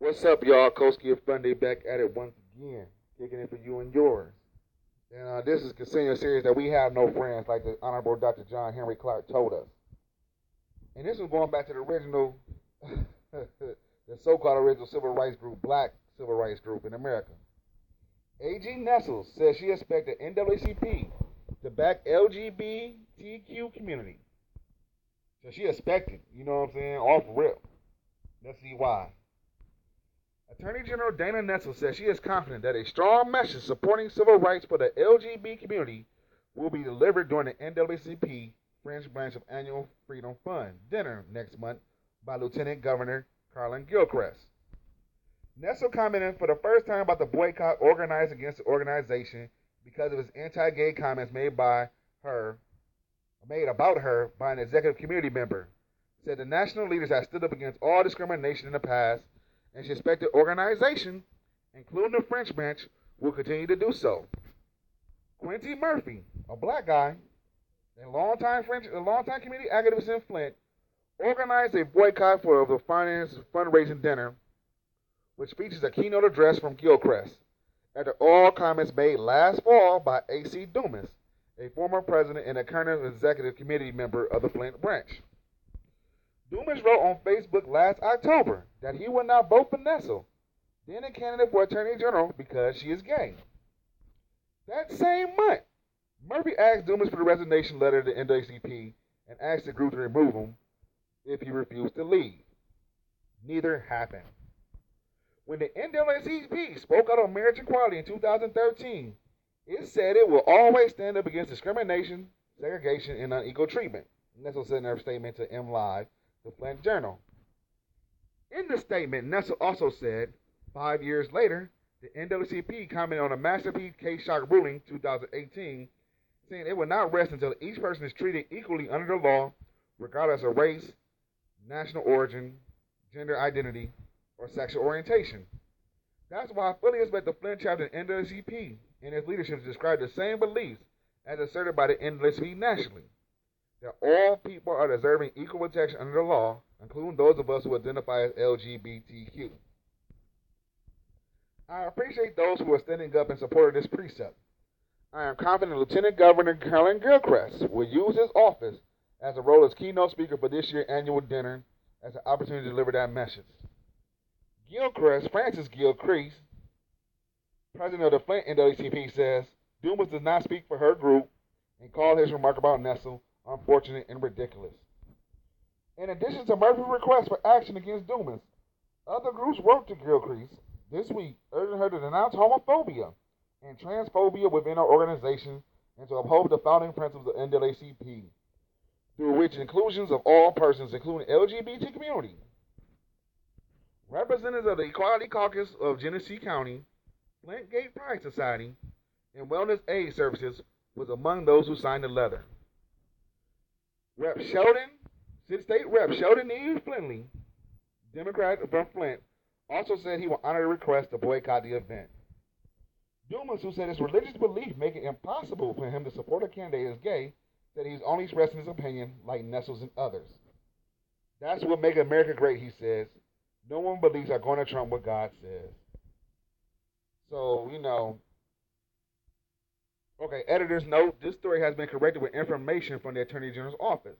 What's up, y'all? Coach Give Funday back at it once again, kicking it for you and yours. And this is continuing a series that we have no friends, like the Honorable Dr. John Henry Clark told us. And this was going back to the original, the so-called original civil rights group, black civil rights group in America. A.G. Nessel says she expected NAACP to back LGBTQ community. So she expected, you know what I'm saying, off rip. Let's see why. Attorney General Dana Nessel says she is confident that a strong message supporting civil rights for the LGBT community will be delivered during the NAACP French branch of Annual Freedom Fund dinner next month by Lieutenant Governor Carlin Gilchrist. Nessel commented for the first time about the boycott organized against the organization because of his anti-gay comments made about her by an executive community member. Said the national leaders have stood up against all discrimination in the past, and she expected the organization, including the French branch, will continue to do so. Quincy Murphy, a black guy, a longtime community activist in Flint, organized a boycott for the finance fundraising dinner, which features a keynote address from Gilchrist, after all comments made last fall by A.C. Dumas, a former president and a current executive committee member of the Flint branch. Dumas wrote on Facebook last October that he would not vote for Nessel, then a candidate for Attorney General, because she is gay. That same month, Murphy asked Dumas for the resignation letter to the NAACP and asked the group to remove him if he refused to leave. Neither happened. When the NAACP spoke out on marriage equality in 2013, it said it will always stand up against discrimination, segregation, and unequal treatment. Nessel said in her statement to MLive, the Flint Journal. In the statement, Nessel also said, 5 years later, the NAACP commented on a Masterpiece Case Shock ruling 2018, saying it will not rest until each person is treated equally under the law, regardless of race, national origin, gender identity, or sexual orientation. That's why I fully expect the Flint chapter of the NAACP and its leadership to describe the same beliefs as asserted by the NAACP nationally, that all people are deserving equal protection under the law, including those of us who identify as LGBTQ. I appreciate those who are standing up in support of this precept. I am confident Lieutenant Governor Carlin Gilchrist will use his office as a role as keynote speaker for this year's annual dinner as an opportunity to deliver that message. Francis Gilchrist, president of the Flint NAACP, says Dumas does not speak for her group and called his remark about Nessel unfortunate and ridiculous. In addition to Murphy's request for action against Dumas, other groups wrote to Gilchrist this week urging her to denounce homophobia and transphobia within our organization and to uphold the founding principles of NAACP, through which inclusions of all persons, including LGBT community. Representatives of the Equality Caucus of Genesee County, Flint Gay Pride Society, and Wellness Aid Services was among those who signed the letter. State Rep Sheldon E. Flintley, Democrat from Flint, also said he will honor the request to boycott the event. Dumas, who said his religious belief make it impossible for him to support a candidate as gay, said he's only expressing his opinion like Nessel's and others. That's what makes America great, he says. No one believes are going to trump what God says. So, okay, editor's note, this story has been corrected with information from the Attorney General's office.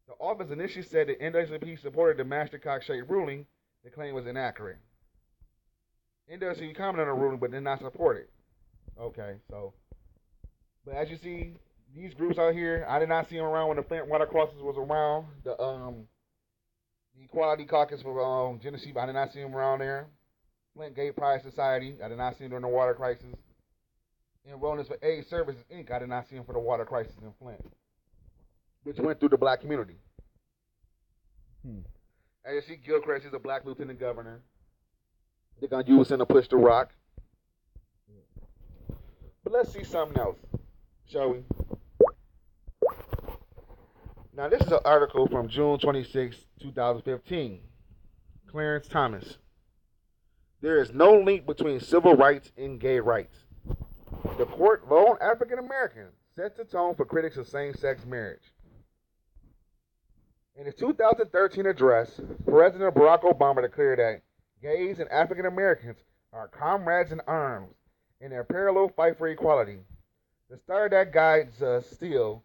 The office initially said that NAACP supported the Mastercock-shaped ruling. The claim was inaccurate. NAACP commented on the ruling but did not support it. Okay, so, but as you see, these groups out here, I did not see them around when the Flint Water Crossers was around. The Equality Caucus for Genesee, I did not see them around there. Flint Gay Pride Society, I did not see them during the water crisis. And Wellness for Aid Services, Inc., I did not see them for the water crisis in Flint, which went through the black community. As you see, Gilchrist is a black lieutenant governor. They're going to use him to push the rock. But let's see something else, shall we? Now, this is an article from June 26, 2015. Clarence Thomas. There is no link between civil rights and gay rights. The court, lone African American, sets the tone for critics of same-sex marriage. In his 2013 address, President Barack Obama declared that Gays and African Americans are comrades in arms in their parallel fight for equality. The star that guides us still,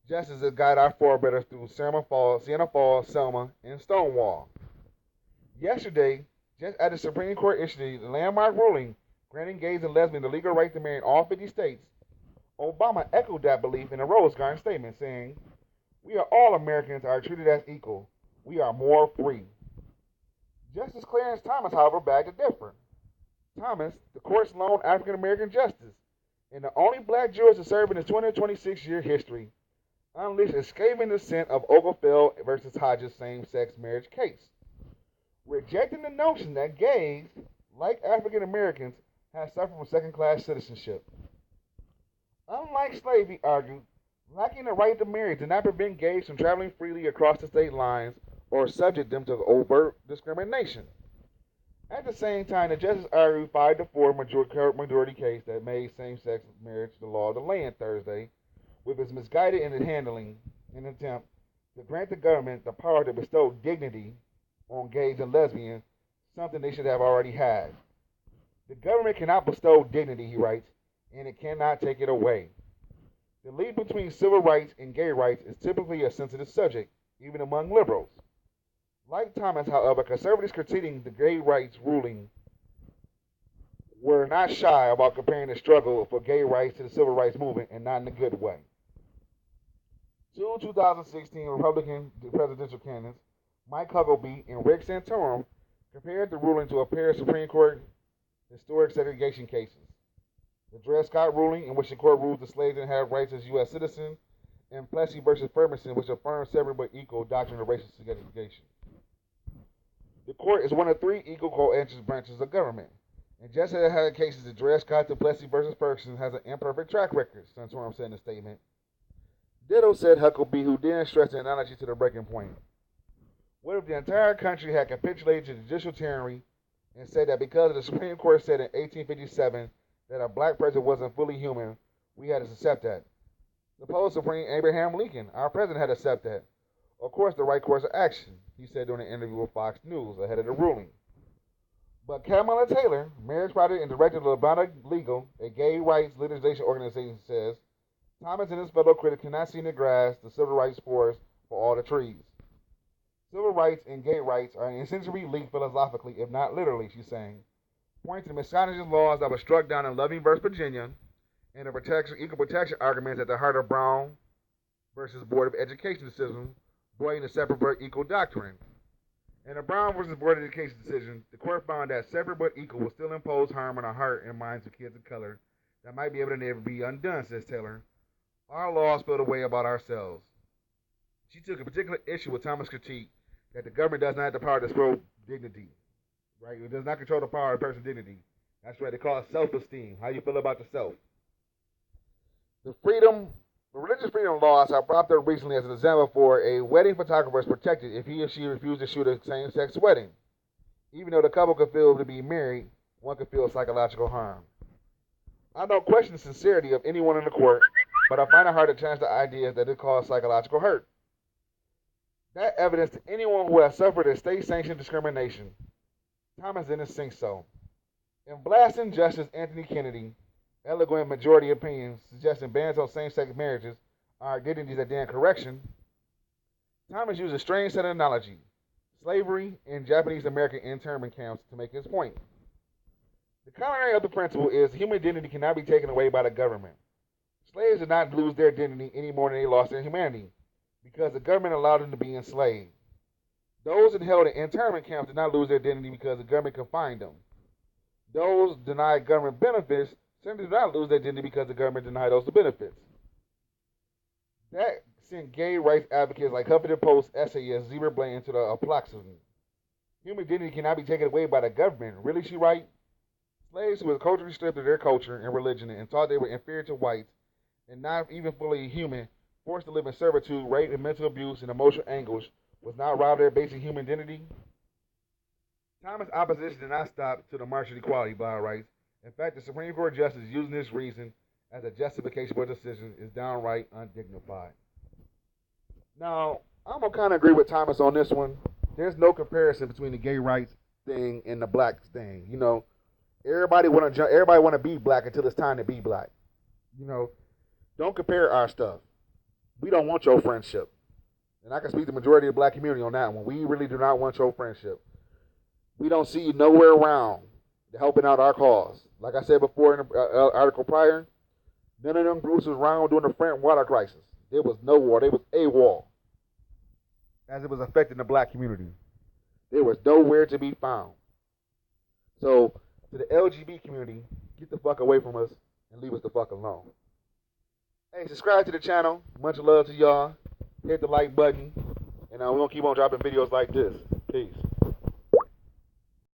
just as it guided our forebears through Siena Falls, Selma, and Stonewall. Yesterday, just as the Supreme Court issued the landmark ruling granting gays and lesbians the legal right to marry in all 50 states, Obama echoed that belief in a Rose Garden statement, saying, "We are all Americans are treated as equal. We are more free." Justice Clarence Thomas, however, begged to differ. Thomas, the court's lone African American justice, and the only black jurist to serve in its 226-year history, unleashed a scathing dissent of Obergefell versus Hodges same-sex marriage case, rejecting the notion that gays, like African Americans, have suffered from second-class citizenship. Unlike slavery, he argued, lacking the right to marry did not prevent gays from traveling freely across the state lines or subject them to overt discrimination. At the same time, the justice argued 5-4 majority case that made same-sex marriage the law of the land Thursday, with its misguided in its handling in an attempt to grant the government the power to bestow dignity on gays and lesbians, something they should have already had. The government cannot bestow dignity, he writes, and it cannot take it away. The link between civil rights and gay rights is typically a sensitive subject, even among liberals. Like Thomas, however, conservatives critiquing the gay rights ruling were not shy about comparing the struggle for gay rights to the civil rights movement, and not in a good way. Two 2016 Republican presidential candidates, Mike Huckabee and Rick Santorum, compared the ruling to a pair of Supreme Court historic segregation cases. The Dred Scott ruling, in which the court ruled the slaves didn't have rights as U.S. citizens, and Plessy versus Ferguson, which affirmed separate but equal doctrine of racial segregation. The court is one of three equal coexist branches of government, and just as it had cases of Dred Scott to Plessy versus Ferguson has an imperfect track record, Santorum said in a statement. Ditto, said Huckabee, who then stressed the analogy to the breaking point. What if the entire country had capitulated to judicial tyranny and said that because the Supreme Court said in 1857 that a black person wasn't fully human, we had to accept that? Suppose Supreme Abraham Lincoln, our president, had to accept that. Of course, the right course of action, he said during an interview with Fox News ahead of the ruling. But Kamala Taylor, marriage project and director of Labana Legal, a gay rights litigation organization, says Thomas and his fellow critics cannot see in the grass the civil rights forest for all the trees. Civil rights and gay rights are essentially linked philosophically, if not literally, she's saying, pointing to the misogynist laws that were struck down in Loving versus Virginia and the equal protection arguments at the heart of Brown versus Board of Education decision, voiding the separate but equal doctrine. In the Brown versus Board of Education decision, the court found that separate but equal will still impose harm on the heart and minds of kids of color that might be able to never be undone, says Taylor. Our laws feel the way about ourselves. She took a particular issue with Thomas' critique that the government does not have the power to control dignity. Right? It does not control the power of a person's dignity. That's right. They call it self-esteem. How you feel about the self. The religious freedom laws are propped up recently as an example for a wedding photographer is protected if he or she refuses to shoot a same-sex wedding. Even though the couple could feel to be married, one could feel psychological harm. I don't question the sincerity of anyone in the court, but I find it hard to challenge the idea that it causes psychological hurt. That evidence to anyone who has suffered a state-sanctioned discrimination. Thomas didn't think so. In blasting Justice Anthony Kennedy, eloquent majority opinions suggesting bans on same-sex marriages are identities that demand correction, Thomas used a strange set of analogy, slavery and Japanese American internment camps, to make his point. The corollary of the principle is human dignity cannot be taken away by the government. Slaves did not lose their dignity any more than they lost their humanity, because the government allowed them to be enslaved. Those held in internment camps did not lose their dignity because the government confined them. Those denied government benefits simply did not lose their dignity because the government denied those the benefits. That sent gay rights advocates like Huffington Post essayist Zebra Blaine into the aploxy. Human dignity cannot be taken away by the government. Really, she right? Slaves who were culturally stripped of their culture and religion and taught they were inferior to whites and not even fully human, forced to live in servitude, rape, and mental abuse and emotional anguish, was not robbed of their basic human dignity? Thomas' opposition did not stop to the march of equality, Blau writes. In fact, the Supreme Court justice using this reason as a justification for a decision is downright undignified. Now, I'm going to kind of agree with Thomas on this one. There's no comparison between the gay rights thing and the black thing. You know, everybody want to be black until it's time to be black. You know, don't compare our stuff. We don't want your friendship. And I can speak to the majority of the black community on that one. We really do not want your friendship. We don't see you nowhere around helping out our cause. Like I said before in the article prior, none of them groups was around during the Flint water crisis. There was no war. There was a wall. As it was affecting the black community. There was nowhere to be found. So, to the LGBT community, get the fuck away from us and leave us the fuck alone. Hey, subscribe to the channel. Much love to y'all. Hit the like button. And we're going to keep on dropping videos like this. Peace.